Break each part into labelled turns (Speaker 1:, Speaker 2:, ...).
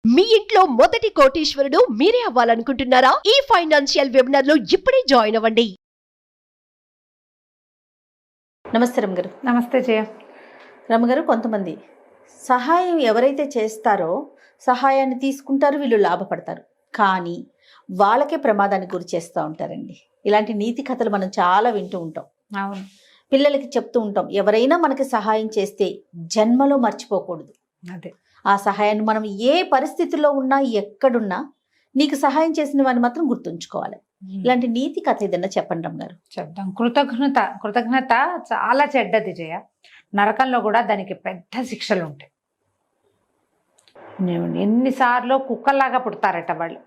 Speaker 1: మీ ఇంట్లో మొదటి కోటీశ్వరుడు మీరే అవ్వాలనుకుంటున్నారా? ఈ ఫైనాన్షియల్ వెబినార్ లో ఇప్పుడే జాయిన్ అవ్వండి.
Speaker 2: నమస్తే రమగారు.
Speaker 3: నమస్తే జయ.
Speaker 2: రమగారు, కొంతమంది సహాయం ఎవరైతే చేస్తారో సహాయాన్ని తీసుకుంటారు, వీళ్ళు లాభపడతారు, కానీ వాళ్ళకే ప్రమాదానికి గురి చేస్తూ ఉంటారండి. ఇలాంటి నీతి కథలు మనం చాలా వింటూ ఉంటాం.
Speaker 3: అవును,
Speaker 2: పిల్లలకి చెప్తూ ఉంటాం, ఎవరైనా మనకి సహాయం చేస్తే జన్మలో మర్చిపోకూడదు.
Speaker 3: అదే
Speaker 2: ఆ సహాయాన్ని మనం ఏ పరిస్థితుల్లో ఉన్నా, ఎక్కడున్నా నీకు సహాయం చేసిన వాడిని మాత్రం గుర్తుంచుకోవాలి. ఇలాంటి నీతి కథ ఏదన్నా చెప్పండి రమగారు.
Speaker 3: చెప్దాం. కృతజ్ఞత చాలా చెడ్డది జయ. నరకంలో కూడా దానికి పెద్ద శిక్షలు ఉంటాయి. ఎన్నిసార్లు కుక్కల్లాగా పుడతారట వాళ్ళు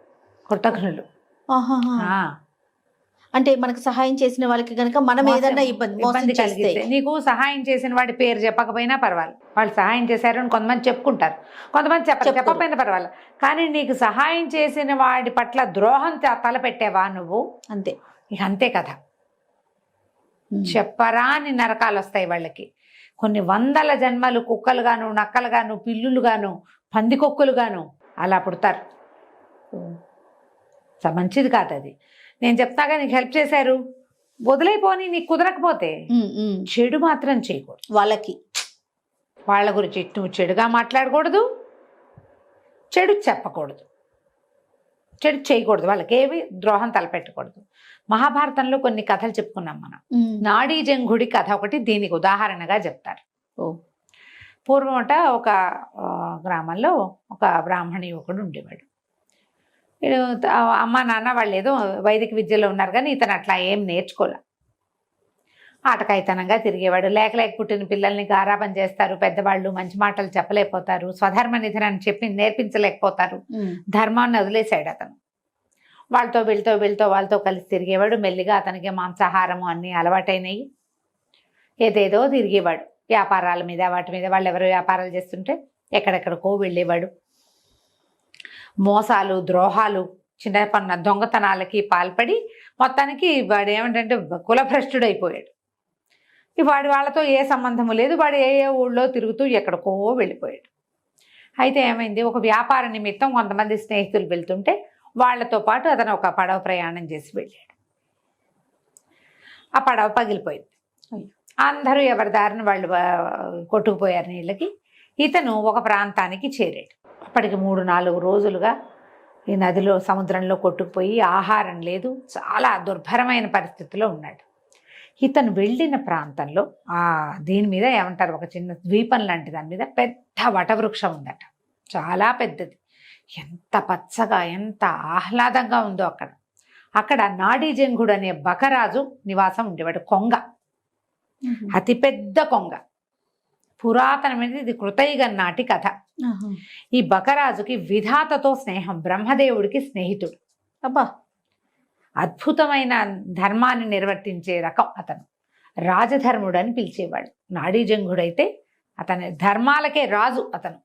Speaker 3: కృతజ్ఞులు. ఆ,
Speaker 2: అంటే మనకు సహాయం చేసిన వాళ్ళకి కనుక మనం ఏదన్నా
Speaker 3: ఇబ్బంది కలిగితే, నీకు సహాయం చేసిన వాడి పేరు చెప్పకపోయినా పర్వాలేదు, వాళ్ళు సహాయం చేశారు అని కొంతమంది చెప్పుకుంటారు, కొంతమంది చెప్పకపోయినా పర్వాలేదు, కానీ నీకు సహాయం చేసిన వాడి పట్ల ద్రోహం తలపెట్టావా నువ్వు,
Speaker 2: అంతే.
Speaker 3: ఇక అంతే కదా. చెప్పరాని నరకాలు వస్తాయి వాళ్ళకి. కొన్ని వందల జన్మలు కుక్కలు గాను, నక్కలు గాను, పిల్లులు గాను, పందికొక్కులు గాను అలా పుడతారు. మంచిది కాదు అది. నేను చెప్తాగా, నీకు హెల్ప్ చేశారు, వదిలేపోని, నీకు కుదరకపోతే చెడు మాత్రం చేయకూడదు. వాళ్ళ గురించి నువ్వు చెడుగా మాట్లాడకూడదు, చెడు చెప్పకూడదు, చెడు చేయకూడదు, వాళ్ళకి ఏవి ద్రోహం తలపెట్టకూడదు. మహాభారతంలో కొన్ని కథలు చెప్పుకున్నాం మనం. నాడీ జంఘుడి కథ ఒకటి దీనికి ఉదాహరణగా చెప్తారు. పూర్వమట ఒక గ్రామంలో ఒక బ్రాహ్మణ యువకుడు ఉండేవాడు. అమ్మ నాన్న వాళ్ళు ఏదో వైదిక విద్యలో ఉన్నారు, కానీ ఇతను అట్లా ఏం నేర్చుకోలే. ఆటకాయితనంగా తిరిగేవాడు. లేక పుట్టిన పిల్లల్ని గారాబం చేస్తారు పెద్దవాళ్ళు, మంచి మాటలు చెప్పలేకపోతారు, స్వధర్మ నిధులని చెప్పి నేర్పించలేకపోతారు, ధర్మాన్ని వదిలేశాడు అతను. వాళ్ళతో కలిసి తిరిగేవాడు. మెల్లిగా అతనికి మాంసాహారము అన్నీ అలవాటైనవి. ఏదేదో తిరిగేవాడు, వ్యాపారాల మీద వాటి మీద. వాళ్ళు ఎవరు వ్యాపారాలు చేస్తుంటే ఎక్కడెక్కడికో వెళ్ళేవాడు. మోసాలు, ద్రోహాలు, చిన్న దొంగతనాలకి పాల్పడి మొత్తానికి వాడు ఏమిటంటే కులభ్రష్టుడైపోయాడు. వాడి వాళ్ళతో ఏ సంబంధము లేదు. వాడు ఏ ఊళ్ళో తిరుగుతూ ఎక్కడికో వెళ్ళిపోయాడు. అయితే ఏమైంది, ఒక వ్యాపార నిమిత్తం కొంతమంది స్నేహితులు వెళ్తుంటే వాళ్లతో పాటు అతను ఒక పడవ ప్రయాణం చేసి వెళ్ళాడు. ఆ పడవ పగిలిపోయింది. అందరూ ఎవరి దారిని వాళ్ళు కొట్టుకుపోయారు నీళ్ళకి. ఇతను ఒక ప్రాంతానికి చేరాడు. అప్పటికి 3-4 రోజులుగా ఈ నదిలో, సముద్రంలో కొట్టుకుపోయి ఆహారం లేదు, చాలా దుర్భరమైన పరిస్థితిలో ఉన్నాడు. ఇతను వెళ్ళిన ప్రాంతంలో దీని మీద ఏమంటారు, ఒక చిన్న ద్వీపం లాంటి దాని మీద పెద్ద వటవృక్షం ఉందట, చాలా పెద్దది. ఎంత పచ్చగా, ఎంత ఆహ్లాదంగా ఉందో అక్కడ నాడీజంఘుడు అనే బకరాజు నివాసం ఉండేవాడు. కొంగ, అతిపెద్ద కొంగ, పురాతనమైనది. ఇది కృతయుగం నాటి కథ. ఈ బకరాజుకి విధాతతో స్నేహం, బ్రహ్మదేవుడికి స్నేహితుడు.
Speaker 2: అబ్బా,
Speaker 3: అద్భుతమైన ధర్మాన్ని నిర్వర్తించే రకం అతను. రాజధర్ముడు అని పిలిచేవాడు. నాడీజంఘుడైతే అతని ధర్మాలకే రాజు. అతను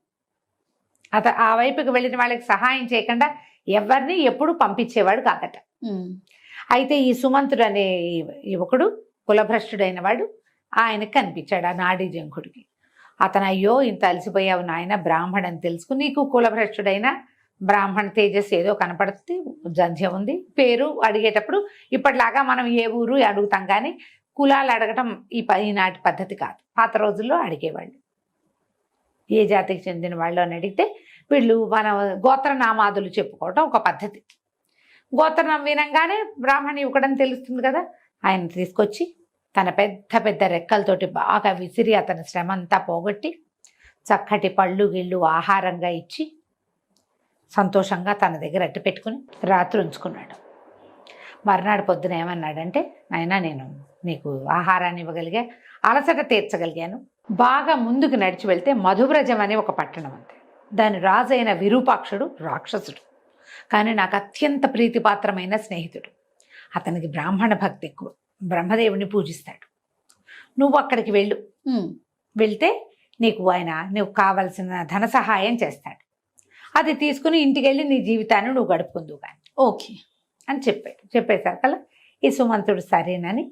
Speaker 3: ఆ వైపుకి వెళ్ళిన వాళ్ళకి సహాయం చేయకుండా ఎవరిని ఎప్పుడు పంపించేవాడు కాదట. అయితే ఈ సుమంతుడు అనే యువకుడు, కులభ్రష్టుడైన వాడు, ఆయనకు కనిపించాడు ఆ నాడీజంఘుడికి. అతను, అయ్యో ఇంత అలసిపోయావు నాయన, బ్రాహ్మణని తెలుసుకుని, నీకు కులభ్రష్టుడైన బ్రాహ్మణ తేజస్సు ఏదో కనపడుతుంది, జంధ్యం ఉంది. పేరు అడిగేటప్పుడు ఇప్పటిలాగా మనం ఏ ఊరు అడుగుతాం, కానీ కులాలు అడగటం ఈనాటి పద్ధతి కాదు. పాత రోజుల్లో అడిగేవాళ్ళు, ఏ జాతికి చెందిన వాళ్ళు అని అడిగితే వీళ్ళు మన గోత్రనామాదులు చెప్పుకోవటం ఒక పద్ధతి. గోత్రనామం వినంగానే బ్రాహ్మణ యువకుడని తెలుస్తుంది కదా. ఆయన తీసుకొచ్చి తన పెద్ద పెద్ద రెక్కలతోటి బాగా విసిరి అతని శ్రమ అంతా పోగొట్టి చక్కటి పళ్ళు గిళ్ళు ఆహారంగా ఇచ్చి సంతోషంగా తన దగ్గర అట్టు పెట్టుకుని రాత్రి ఉంచుకున్నాడు. మర్నాడు పొద్దున ఏమన్నాడంటే, నాయనా, నేను నీకు ఆహారాన్ని ఇవ్వగలిగా, అలసట తీర్చగలిగాను. బాగా ముందుకు నడిచి వెళ్తే మధువ్రజం అనే ఒక పట్టణం ఉంది. దాని రాజైన విరూపాక్షుడు రాక్షసుడు, కానీ నాకు అత్యంత ప్రీతిపాత్రమైన స్నేహితుడు. అతనికి బ్రాహ్మణ భక్తి ఎక్కువ, బ్రహ్మదేవుని పూజిస్తాడు. నువ్వు అక్కడికి వెళ్తే నీకు కావలసిన ధన సహాయం చేస్తాడు. అది తీసుకుని ఇంటికి వెళ్ళి నీ జీవితాన్ని నువ్వు గడుపుకుందువు కానీ,
Speaker 2: ఓకే
Speaker 3: అని చెప్పేసరికల్లా ఈ సుమంతుడు సరేనని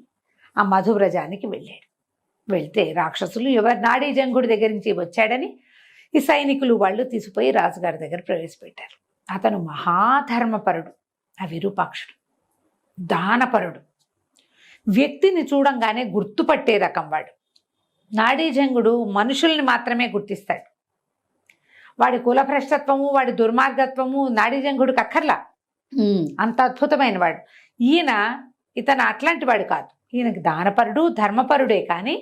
Speaker 3: ఆ మధువ్రజానికి వెళ్ళాడు. వెళ్తే రాక్షసులు ఎవరు నాడీజంఘుడి దగ్గర నుంచి వచ్చాడని ఈ సైనికులు వాళ్ళు తీసుకుపోయి రాజుగారి దగ్గర ప్రవేశపెట్టారు. అతను మహాధర్మపరుడు, ఆ విరూపాక్షుడు దానపరుడు, వ్యక్తిని చూడంగానే గుర్తుపట్టే రకం వాడు. నాడీజంగుడు మనుషుల్ని మాత్రమే గుర్తిస్తాడు. వాడి కులభ్రష్టత్వము, వాడి దుర్మార్గత్వము నాడీజంగుడికి అక్కర్లా, అంత అద్భుతమైన వాడు. ఇతను అట్లాంటి వాడు కాదు. ఈయనకి దానపరుడు ధర్మపరుడే, కానీ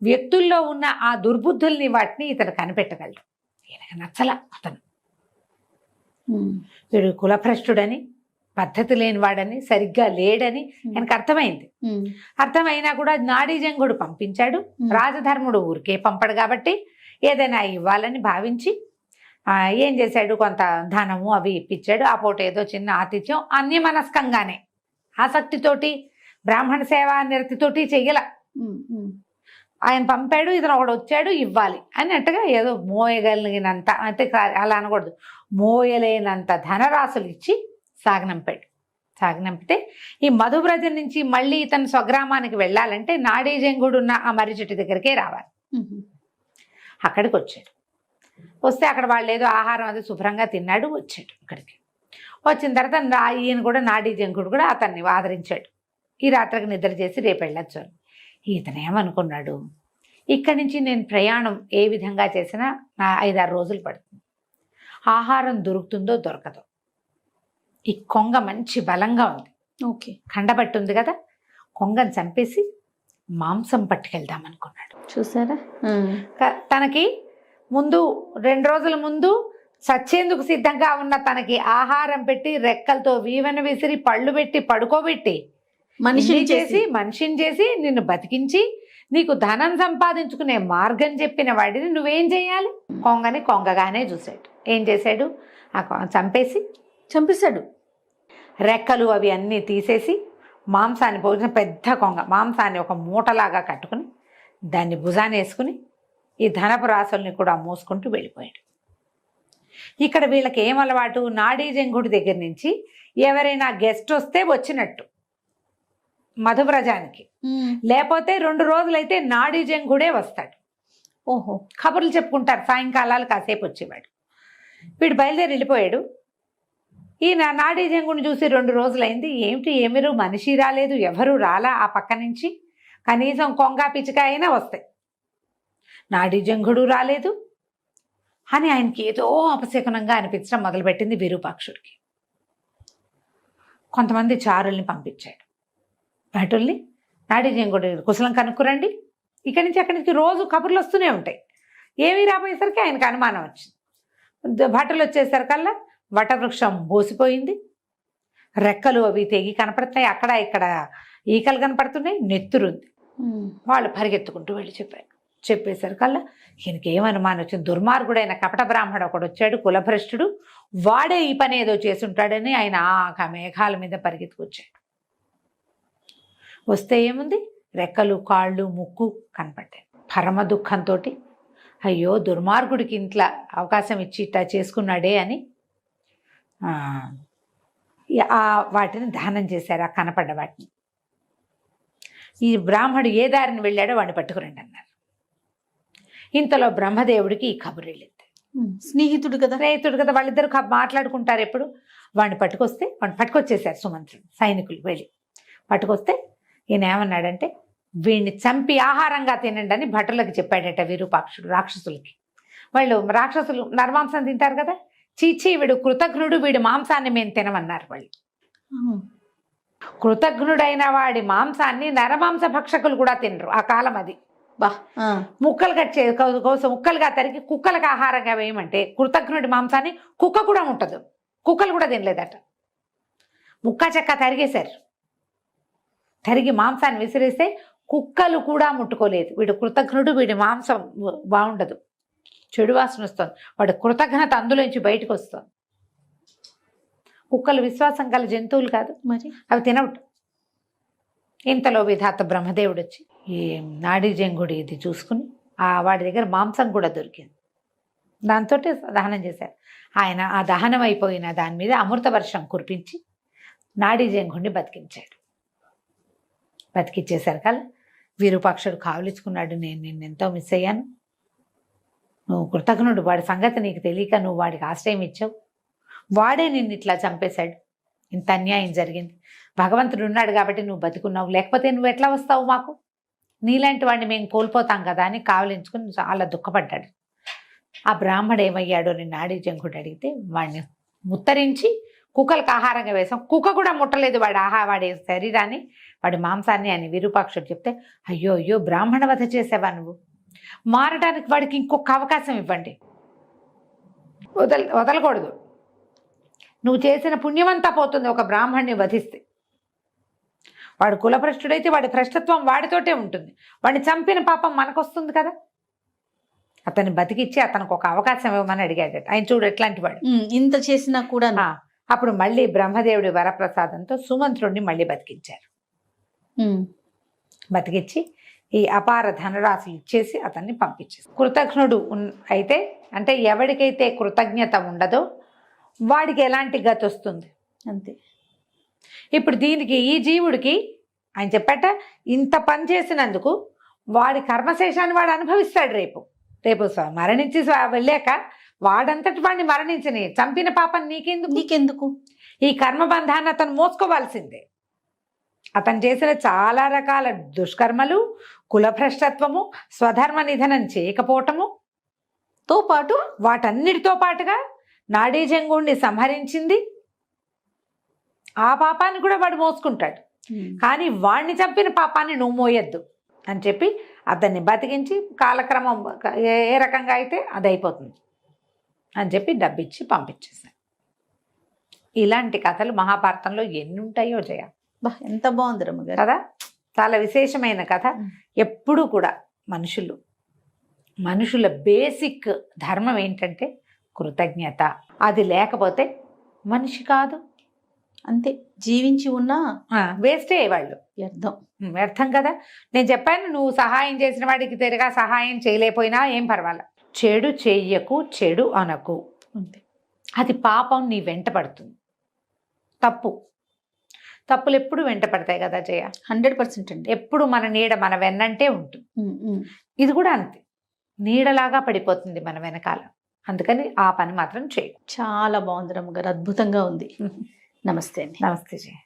Speaker 3: వ్యక్తుల్లో ఉన్న ఆ దుర్బుద్ధుల్ని వాటిని ఇతను కనిపెట్టగలడు. ఈయనకి నచ్చల అతను. వీడు కులభ్రష్టుడని, పద్ధతి లేనివాడని, సరిగ్గా లేడని ఆయనకు అర్థమైంది. అర్థమైనా కూడా నాడీజంగుడు పంపించాడు. రాజధర్ముడు ఊరికే పంపడు కాబట్టి ఏదైనా ఇవ్వాలని భావించి ఏం చేశాడు, కొంత ధనము అవి ఇప్పించాడు. ఆ పూట ఏదో చిన్న ఆతిథ్యం అన్యమనస్కంగానే, ఆసక్తితోటి బ్రాహ్మణ సేవ నిరతితోటి చెయ్యల. ఆయన పంపాడు, ఇతను ఒకడు వచ్చాడు ఇవ్వాలి అన్నట్టుగా ఏదో మోయగలిగినంత, అంటే అలా అనకూడదు, మోయలేనంత ధనరాశులు ఇచ్చి సాగనంపితే ఈ మధువ్రజం నుంచి మళ్ళీ ఇతను స్వగ్రామానికి వెళ్ళాలంటే నాడీజంగుడు ఉన్న ఆ మర్రి చెట్టు దగ్గరికే రావాలి. అక్కడికి వచ్చాడు. వస్తే అక్కడ వాళ్ళు ఏదో ఆహారం అది శుభ్రంగా తిన్నాడు, వచ్చాడు. అక్కడికి వచ్చిన తర్వాత ఈయన కూడా నాడీజంగుడు కూడా అతన్ని ఆదరించాడు. ఈ రాత్రికి నిద్ర చేసి రేపు వెళ్ళొచ్చు అని. ఇతను ఏమనుకున్నాడు, ఇక్కడి నుంచి నేను ప్రయాణం ఏ విధంగా చేసినా నా 5-6 రోజులు పడుతుంది. ఆహారం దొరుకుతుందో దొరకదో. ఈ కొంగ మంచి బలంగా ఉంది,
Speaker 2: ఓకే,
Speaker 3: కండబట్టి ఉంది కదా, కొంగను చంపేసి మాంసం పట్టుకెళ్దాం అనుకున్నాడు.
Speaker 2: చూసారా,
Speaker 3: తనకి ముందు 2 రోజుల ముందు సచ్చేందుకు సిద్ధంగా ఉన్న తనకి ఆహారం పెట్టి, రెక్కలతో వీవన విసిరి, పళ్ళు పెట్టి పడుకోబెట్టి, మనిషిని చేసి నిన్ను బతికించి నీకు ధనం సంపాదించుకునే మార్గం చెప్పిన వాడిని నువ్వేం చేయాలి? కొంగని కొంగగానే చూశాడు. ఏం చేశాడు, చంపేశాడు. రెక్కలు అవి అన్నీ తీసేసి మాంసాన్ని పోసిన పెద్ద కొంగ మాంసాన్ని ఒక మూటలాగా కట్టుకుని దాన్ని భుజాన వేసుకుని ఈ ధనపు రాసుల్ని కూడా మోసుకుంటూ వెళ్ళిపోయాడు. ఇక్కడ వీళ్ళకి ఏం అలవాటు, నాడీజంగుడి దగ్గర నుంచి ఎవరైనా గెస్ట్ వస్తే వచ్చినట్టు మధువ్రజానికి, లేకపోతే 2 రోజులైతే నాడీజంగుడే వస్తాడు.
Speaker 2: ఓహో,
Speaker 3: కబుర్లు చెప్పుకుంటారు, సాయంకాలాలు కాసేపు వచ్చేవాడు. వీడు బయలుదేరి వెళ్ళిపోయాడు. ఈ నాడీజంగుడిని చూసి 2 రోజులైంది, ఏమిరు మనిషి రాలేదు, ఎవరు రాలా ఆ పక్క నుంచి, కనీసం కొంగ పిచ్చిక అయినా వస్తాయి, నాడీజంగుడు రాలేదు అని ఆయనకి ఏదో అపశకునంగా అనిపించడం మొదలుపెట్టింది విరూపాక్షుడికి. కొంతమంది చారుల్ని పంపించాడు. భటుల్ని, నాడీజంగుడి కుశలం కనుక్కురండి, ఇక్కడి నుంచి అక్కడి నుంచి రోజు కబుర్లు వస్తూనే ఉంటాయి. ఏమీ రాబోయేసరికి ఆయనకు అనుమానం వచ్చింది. భటులు వచ్చేసరికల్లా వటవృక్షం బోసిపోయింది, రెక్కలు అవి తెగి కనపడుతున్నాయి, అక్కడ ఇక్కడ ఈకలు కనపడుతున్నాయి, నెత్తురుంది. వాళ్ళు పరిగెత్తుకుంటూ వెళ్ళి చెప్పేసరికల్లా ఈయనకి ఏమనుమానం వచ్చింది, దుర్మార్గుడైన కపట బ్రాహ్మడు ఒకడు వచ్చాడు, కులభ్రష్టుడు, వాడే ఈ పని ఏదో చేసుంటాడని ఆయన ఆ మేఘాల మీద పరిగెత్తుకొచ్చాడు. వస్తే ఏముంది, రెక్కలు కాళ్ళు ముక్కు కనపడ్డాయి. పరమ దుఃఖంతో అయ్యో దుర్మార్గుడికి ఇంట్లో అవకాశం ఇచ్చి ఇట్లా చేసుకున్నాడే అని వాటిని దహనం చేశారు, ఆ కనపడ్డ వాటిని. ఈ బ్రాహ్మడు ఏ దారిని వెళ్ళాడో వాడిని పట్టుకురండి అన్నారు. ఇంతలో బ్రహ్మదేవుడికి ఈ కబురు వెళ్ళింది. స్నేహితుడు కదా వాళ్ళిద్దరు మాట్లాడుకుంటారు ఎప్పుడు. వాడిని పట్టుకొచ్చేసారు సుమంత్రుడు, సైనికులు వెళ్ళి పట్టుకొస్తే ఈయన ఏమన్నాడంటే, వీడిని చంపి ఆహారంగా తినండి అని భటులకు చెప్పాడట విరూపాక్షుడు రాక్షసులకి. రాక్షసులు నరమాంసం తింటారు కదా, చీచి వీడు కృతజ్ఞుడు, వీడి మాంసాన్ని మేము తినమన్నారు వాళ్ళు. కృతజ్ఞుడైన వాడి మాంసాన్ని నరమాంస భక్షకులు కూడా తినరు ఆ కాలం. అది ముక్కలు ముక్కలుగా తరిగి కుక్కలకు ఆహారంగా వేయమంటే కృతజ్ఞుడి మాంసాన్ని కుక్క కూడా ముట్టదు, కుక్కలు కూడా తినలేదట. ముక్క చెక్క తరిగేశారు, తరిగి మాంసాన్ని విసిరేస్తే కుక్కలు కూడా ముట్టుకోలేదు. వీడు కృతజ్ఞుడు, వీడి మాంసం బాగుండదు, చెడు వాసన వస్తుంది, వాడు కృతజ్ఞత అందులోంచి బయటకు వస్తుంది. కుక్కలు విశ్వాసం గల జంతువులు కాదు, మరి అవి తినవట. ఇంతలో విధాత బ్రహ్మదేవుడు వచ్చి ఈ నాడీజంగుడి ఇది చూసుకుని వాడి దగ్గర మాంసం కూడా దొరికింది, దాంతో దహనం చేశారు. ఆయన ఆ దహనం అయిపోయిన దాని మీద అమృత వర్షం కురిపించి నాడీజంగుడిని బతికించాడు. బతికిచ్చేసరికల్లా విరూపాక్షుడు కావలించుకున్నాడు, నేను నిన్నెంతో మిస్ అయ్యాను, నువ్వు కృతజ్ఞుడు, వాడి సంగతి నీకు తెలియక నువ్వు వాడికి ఆశ్రయం ఇచ్చావు, వాడే నిన్ను ఇట్లా చంపేశాడు, ఇంత అన్యాయం జరిగింది, భగవంతుడు ఉన్నాడు కాబట్టి నువ్వు బతుకున్నావు, లేకపోతే నువ్వు ఎట్లా వస్తావు మాకు, నీలాంటి వాడిని మేము కోల్పోతాం కదా అని కావలించుకుని చాలా దుఃఖపడ్డాడు. ఆ బ్రాహ్మడు ఏమయ్యాడో నిన్న నాడీ జంకుడు అడిగితే వాడిని ముత్తరించి కుక్కలకు ఆహారంగా వేసాం, కుక్క కూడా ముట్టలేదు వాడి శరీరాన్ని, వాడి మాంసాన్ని అని విరూపాక్షుడు చెప్తే, అయ్యో అయ్యో బ్రాహ్మణ వధ చేసావా నువ్వు, మారడానికి వాడికి ఇంకొక అవకాశం ఇవ్వండి, వదలకూడదు, నువ్వు చేసిన పుణ్యమంతా పోతుంది ఒక బ్రాహ్మణ్ణి వధిస్తే. వాడు కులభ్రష్టుడైతే వాడి భ్రష్టత్వం వాడితోటే ఉంటుంది, వాడిని చంపిన పాపం మనకొస్తుంది కదా, అతన్ని బతికిచ్చి అతనికి ఒక అవకాశం ఇవ్వమని అడిగాడు. ఆయన చూడు ఎట్లాంటి వాడు,
Speaker 2: ఇంత చేసినా కూడా.
Speaker 3: అప్పుడు మళ్ళీ బ్రహ్మదేవుడి వరప్రసాదంతో సుమంత్రుడిని మళ్ళీ బతికించారు. బతికిచ్చి ఈ అపార ధనరాశులు ఇచ్చేసి అతన్ని పంపించేసి, కృతజ్ఞుడు అయితే అంటే ఎవరికైతే కృతజ్ఞత ఉండదో వాడికి ఎలాంటి గతి వస్తుంది
Speaker 2: అంతే.
Speaker 3: ఇప్పుడు దీనికి ఈ జీవుడికి ఆయన చెప్పట, ఇంత పని చేసినందుకు వాడి కర్మశేషాన్ని వాడు అనుభవిస్తాడు. రేపు మరణించి వెళ్ళాక వాడంతటి వాడిని మరణించని, చంపిన పాపం నీకెందుకు, ఈ కర్మబంధాన్ని అతను మోసుకోవాల్సిందే. అతను చేసిన చాలా రకాల దుష్కర్మలు, కులభ్రష్టత్వము, స్వధర్మ నిధనం చేయకపోవటము
Speaker 2: తో పాటు
Speaker 3: వాటన్నిటితో పాటుగా నాడీజంగుణ్ణి సంహరించింది, ఆ పాపాన్ని కూడా వాడు మోసుకుంటాడు. కానీ వాడిని చంపిన పాపాన్ని నువ్వు మోయొద్దు అని చెప్పి అతన్ని బతికించి కాలక్రమం ఏ రకంగా అయితే అది అయిపోతుంది అని చెప్పి డబ్బిచ్చి పంపించేశారు. ఇలాంటి కథలు మహాభారతంలో ఎన్ని ఉంటాయో జయ.
Speaker 2: ఎంత బాగుంది రమ్మగారు
Speaker 3: కదా, చాలా విశేషమైన కథ. ఎప్పుడూ కూడా మనుషుల బేసిక్ ధర్మం ఏంటంటే కృతజ్ఞత. అది లేకపోతే మనిషి కాదు,
Speaker 2: అంతే. జీవించి ఉన్నా
Speaker 3: వేస్టే వాళ్ళు, వ్యర్థం కదా. నేను చెప్పాను, నువ్వు సహాయం చేసిన వాడికి తిరిగా సహాయం చేయలేకపోయినా ఏం పర్వాలా, చెడు చెయ్యకు, చెడు అనకు,
Speaker 2: అంతే.
Speaker 3: అది పాపం నీ వెంట పడుతుంది. తప్పులు ఎప్పుడు వెంట పడతాయి కదా జయ,
Speaker 2: 100% అండి.
Speaker 3: ఎప్పుడు మన నీడ మన వెన్నంటే ఉంటుంది. ఇది కూడా అంతే, నీడలాగా పడిపోతుంది మన వెనకాల. అందుకని ఆ పని మాత్రం చేయి.
Speaker 2: చాలా బాగుంది రమ్మగారు, అద్భుతంగా ఉంది. నమస్తే అండి.
Speaker 3: నమస్తే జయ.